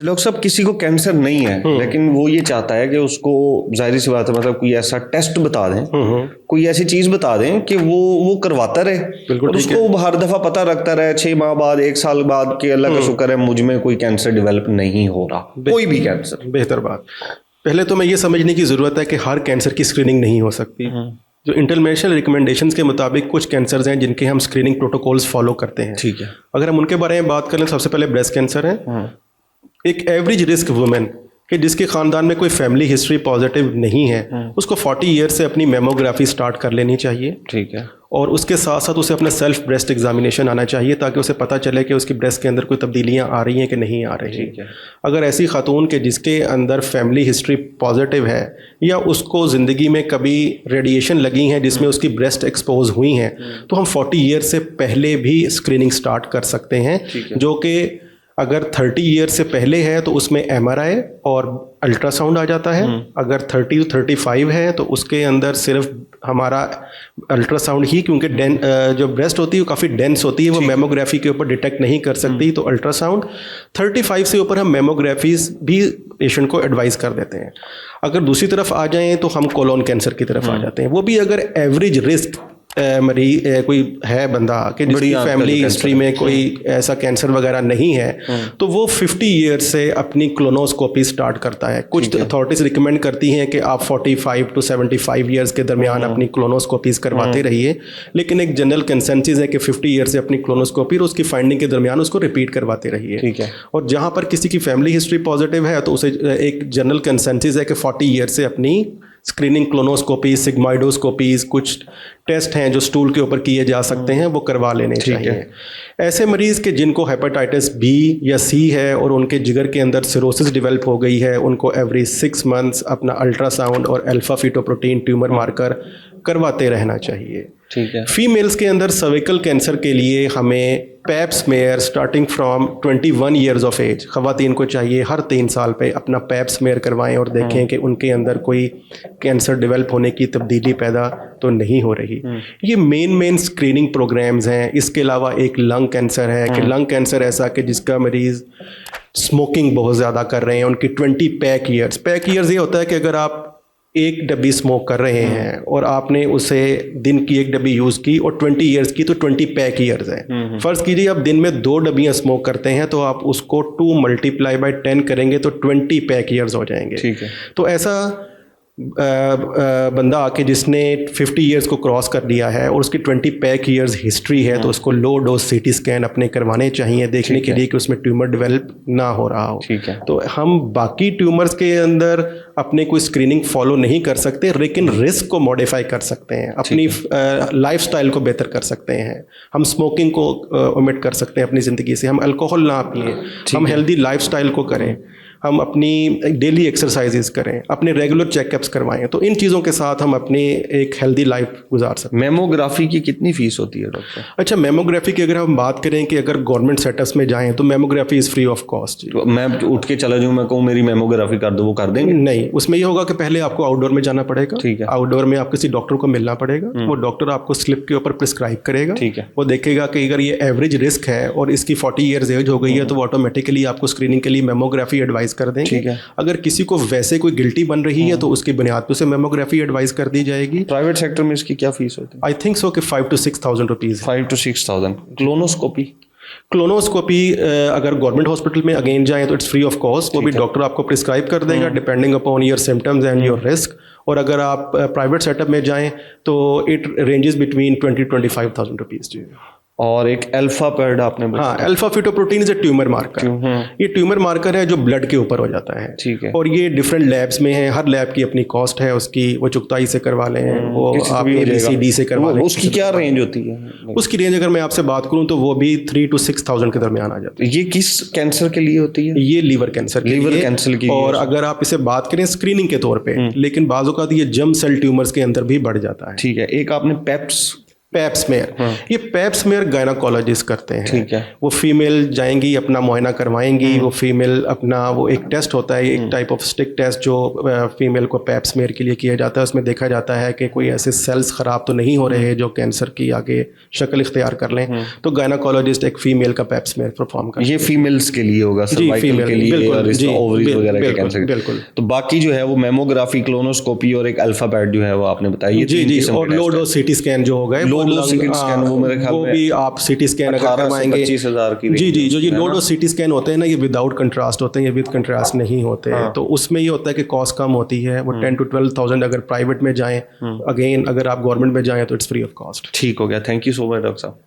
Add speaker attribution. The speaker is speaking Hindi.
Speaker 1: डॉक्टर साहब किसी को कैंसर नहीं है लेकिन वो ये चाहता है कि उसको जाहिर सी बात है मतलब कोई ऐसा टेस्ट बता दें, कोई ऐसी चीज बता दें कि वो करवाता रहे और उसको हर दफा पता रखता रहे 6 माह बाद 1 साल बाद कि अल्लाह का शुक्र है मुझ में कोई कैंसर डेवलप नहीं हो रहा, कोई भी कैंसर।
Speaker 2: बेहतर बात, पहले तो मैं ये समझने की ज़रूरत है कि हर कैंसर की स्क्रीनिंग नहीं हो सकती। जो इंटरनेशनल रिकमेंडेशंस के मुताबिक कुछ कैंसर्स हैं जिनके हम स्क्रीनिंग प्रोटोकॉल्स फॉलो करते हैं।
Speaker 1: ठीक है,
Speaker 2: अगर हम उनके बारे में बात करें, सबसे पहले ब्रेस्ट कैंसर है। एक एवरेज रिस्क वुमेन कि जिसके ख़ानदान में कोई फैमिली हिस्ट्री पॉजिटिव नहीं है, उसको 40 ईयर से अपनी मेमोग्राफी स्टार्ट कर लेनी चाहिए।
Speaker 1: ठीक है,
Speaker 2: और उसके साथ साथ उसे अपना सेल्फ ब्रेस्ट एग्जामिनेशन आना चाहिए ताकि उसे पता चले कि उसकी ब्रेस्ट के अंदर कोई तब्दीलियां आ रही हैं कि नहीं आ रही हैं। अगर ऐसी खातून के जिसके अंदर फैमिली हिस्ट्री पॉजिटिव है या उसको ज़िंदगी में कभी रेडिएशन लगी हैं जिसमें उसकी ब्रेस्ट एक्सपोज हुई हैं, तो हम 40 ईयर से पहले भी स्क्रीनिंग स्टार्ट कर सकते हैं। जो कि अगर 30 ईयर से पहले है तो उसमें MRI और अल्ट्रासाउंड आ जाता है। अगर 30 to 35 है तो उसके अंदर सिर्फ हमारा अल्ट्रासाउंड ही, क्योंकि जो ब्रेस्ट होती है वो काफ़ी डेंस होती है, वो मेमोग्राफी के ऊपर डिटेक्ट नहीं कर सकती, तो अल्ट्रासाउंड। 35 से ऊपर हम मेमोग्राफीज भी पेशेंट को एडवाइस कर देते हैं। अगर दूसरी तरफ आ जाएं तो हम कोलोन कैंसर की तरफ आ जाते हैं। वो भी अगर एवरेज रिस्क मरीज कोई है बंदा कि जिसकी फैमिली हिस्ट्री में कोई ऐसा कैंसर वगैरह नहीं है, तो वो 50 ईयर से अपनी क्लोनोस्कोपी स्टार्ट करता है। कुछ अथॉरिटीज रिकमेंड करती हैं कि आप 45 to 75 ईयर्स के दरमियान अपनी क्लोनोस्कोपीज करवाते रहिए, लेकिन एक जनरल कंसेंसस है कि 50 ईयर से अपनी क्लोनोस्कोपी और उसकी फाइंडिंग के दरमियान उसको रिपीट करवाते रहिए।
Speaker 1: ठीक है।
Speaker 2: और जहाँ पर किसी की फैमिली हिस्ट्री पॉजिटिव है तो उसे एक जनरल कंसेंसस है कि 40 ईयर से अपनी स्क्रीनिंग क्लोनोस्कोपी, सिग्माइडोस्कोपीज, कुछ टेस्ट हैं जो स्टूल के ऊपर किए जा सकते हैं, वो करवा लेने चाहिए। ऐसे मरीज़ के जिनको हेपेटाइटिस B या C है और उनके जिगर के अंदर सिरोसिस डेवलप हो गई है, उनको एवरी 6 मंथ्स अपना अल्ट्रासाउंड और अल्फा फीटोप्रोटीन ट्यूमर मार्कर करवाते रहना चाहिए।
Speaker 1: ठीक है।
Speaker 2: फीमेल्स के अंदर सर्विकल कैंसर के लिए हमें pap smear starting from 21 years of age, ख़वातीन को चाहिए हर 3 साल पे अपना पैप स्मेयर करवाएं और देखें कि उनके अंदर कोई कैंसर डेवलप होने की तब्दीली पैदा तो नहीं हो रही। ये मेन स्क्रीनिंग प्रोग्राम्स हैं। इसके अलावा एक लंग कैंसर है कि लंग कैंसर ऐसा कि जिसका मरीज़ स्मोकिंग बहुत ज़्यादा कर रहे हैं, उनकी 20 पैक ईयर्स ये होता है कि अगर आप 1 डब्बी स्मोक कर रहे हैं और आपने उसे दिन की 1 डब्बी यूज़ की और 20 ईयर्स की, तो 20 पैक ईयर्स है। फ़र्ज़ कीजिए आप दिन में 2 डब्बियाँ स्मोक करते हैं तो आप उसको 2 × 10 करेंगे तो 20 पैक ईयर्स हो जाएंगे।
Speaker 1: ठीक है।
Speaker 2: तो ऐसा बंदा आके जिसने 50 ईयर्स को क्रॉस कर लिया है और उसकी 20 पैक ईयर्स हिस्ट्री है, तो उसको लो डोज CT स्कैन अपने करवाने चाहिए देखने के लिए कि उसमें ट्यूमर डेवलप ना हो रहा हो।
Speaker 1: ठीक है।
Speaker 2: तो हम बाकी ट्यूमर्स के अंदर अपने कोई स्क्रीनिंग फॉलो नहीं कर सकते, लेकिन रिस्क को मॉडिफाई कर सकते हैं, अपनी लाइफस्टाइल को बेहतर कर सकते हैं। हम स्मोकिंग को ओमिट कर सकते हैं अपनी ज़िंदगी से, हम अल्कोहल ना पिएं, हम हेल्दी लाइफस्टाइल को करें, हम अपनी डेली एक्सरसाइजेस करें, अपने रेगुलर चेकअप्स करवाएं। तो इन चीज़ों के साथ हम अपनी एक हेल्दी लाइफ गुजार सकते हैं।
Speaker 1: मेमोग्राफी की कितनी फीस होती है डॉक्टर?
Speaker 2: अच्छा, मेमोग्राफी की अगर हम बात करें कि अगर गवर्नमेंट सेटअप्स में जाएं तो mammography is free of cost.
Speaker 1: तो मैं उठ के चला जाऊँ, मैं कहूँ मेरी मेमोग्राफी कर दो, वो कर देंगे?
Speaker 2: नहीं, उसमें ये होगा कि पहले आपको आउटडोर में जाना पड़ेगा।
Speaker 1: ठीक है।
Speaker 2: आउटडोर में आप किसी डॉक्टर को मिलना पड़ेगा, वो डॉक्टर आपको स्लिप के ऊपर प्रिस्क्राइब करेगा।
Speaker 1: ठीक है।
Speaker 2: वो देखेगा कि अगर ये एवरेज रिस्क है और इसकी 40 ईयर्स एज हो गई है तो वो ऑटोमेटिकली आपको स्क्रीनिंग के लिए मेमोग्राफी एडवाइस कर देंगे।
Speaker 1: ठीक है।
Speaker 2: अगर किसी को वैसे कोई गिल्टी बन रही है तो उसकी बुनियाद पर उसे मेमोग्राफी एडवाइस कर दी जाएगी।
Speaker 1: प्राइवेट सेक्टर में इसकी क्या फीस होती है?
Speaker 2: आई थिंक सो कि 5 to 6,000 रुपीज़।
Speaker 1: 5 to 6,000।
Speaker 2: क्लोनोस्कोपी अगर गवर्नमेंट हॉस्पिटल में अगेन जाएं तो इट्स फ्री ऑफ कॉस्ट, वो भी डॉक्टर आपको प्रिस्क्राइब कर देगा depending upon your symptoms and your risk. और अगर आप प्राइवेट सेटअप में जाएं तो it ranges between 20 to 25,000 rupees. जी।
Speaker 1: और एक अल्फा पैड आपने
Speaker 2: हाँ, alpha fetoprotein is a tumour marker. ये ट्यूमर मार्कर है जो ब्लड के ऊपर हो जाता है।
Speaker 1: ठीक है।
Speaker 2: और ये डिफरेंट लैब्स में है, हर लैब की अपनी कॉस्ट है उसकी। वो चुगताई से करवा लें, वो आप ABCD से करवा लें।
Speaker 1: उसकी क्या रेंज होती है?
Speaker 2: उसकी रेंज अगर मैं आपसे बात करूं तो वो भी 3 to 6,000 के दरमियान आ जाती है।
Speaker 1: ये किस कैंसर के लिए होती है?
Speaker 2: ये लीवर कैंसर के लिए। और अगर आप इसे बात करें स्क्रीनिंग के तौर पे, लेकिन बाज़ औक़ात ये जर्म सेल ट्यूमर्स के अंदर भी बढ़ जाता है।
Speaker 1: ठीक है। एक आपने पेप्स
Speaker 2: पैप स्मेयर, ये पैप स्मेयर गायनाकोलॉजिस्ट करते हैं।
Speaker 1: ठीक है।
Speaker 2: वो फीमेल जाएंगी, अपना मुआयना करवाएंगी, वो फीमेल अपना, वो एक टेस्ट होता है, एक टाइप ऑफ स्टिक टेस्ट जो फीमेल को पैप स्मेयर के लिए किया जाता है। उसमें देखा जाता है कि कोई ऐसे सेल्स ख़राब तो नहीं हो रहे हैं जो कैंसर की आगे शक्ल इख्तियार कर लें। तो गायनाकोलॉजिस्ट एक फीमेल का पैप स्मेयर परफॉर्म करते हैं।
Speaker 1: ये फीमेल्स के लिए होगा, सर्वाइकल के लिए और इस ओवरीज वगैरह के कैंसर।
Speaker 2: बिल्कुल।
Speaker 1: तो बाकी जो है वो मेमोग्राफी, क्लोनोस्कोपी और एक अल्फा पैड जो है वो आपने बताया।
Speaker 2: जी, और लो डोज सीटी स्कैन जो होगा,
Speaker 1: लो डोज सीटी स्कैन वो मेरे ख्याल में
Speaker 2: भी आप सीटी स्कैन अगर करवाएंगे
Speaker 1: 25,000 की।
Speaker 2: जी, जो ये लो डोज सीटी स्कैन होते हैं ना, ये विदाउट कंट्रास्ट होते हैं, ये विद कंट्रास्ट नहीं होते हैं। तो उसमें ये होता है कि कॉस्ट कम होती है, वो 10 to 12,000 अगर प्राइवेट में जाएं। अगेन अगर आप गवर्नमेंट में जाएं तो इट्स फ्री ऑफ कॉस्ट।
Speaker 1: ठीक हो गया, thank you so much doctor साहब।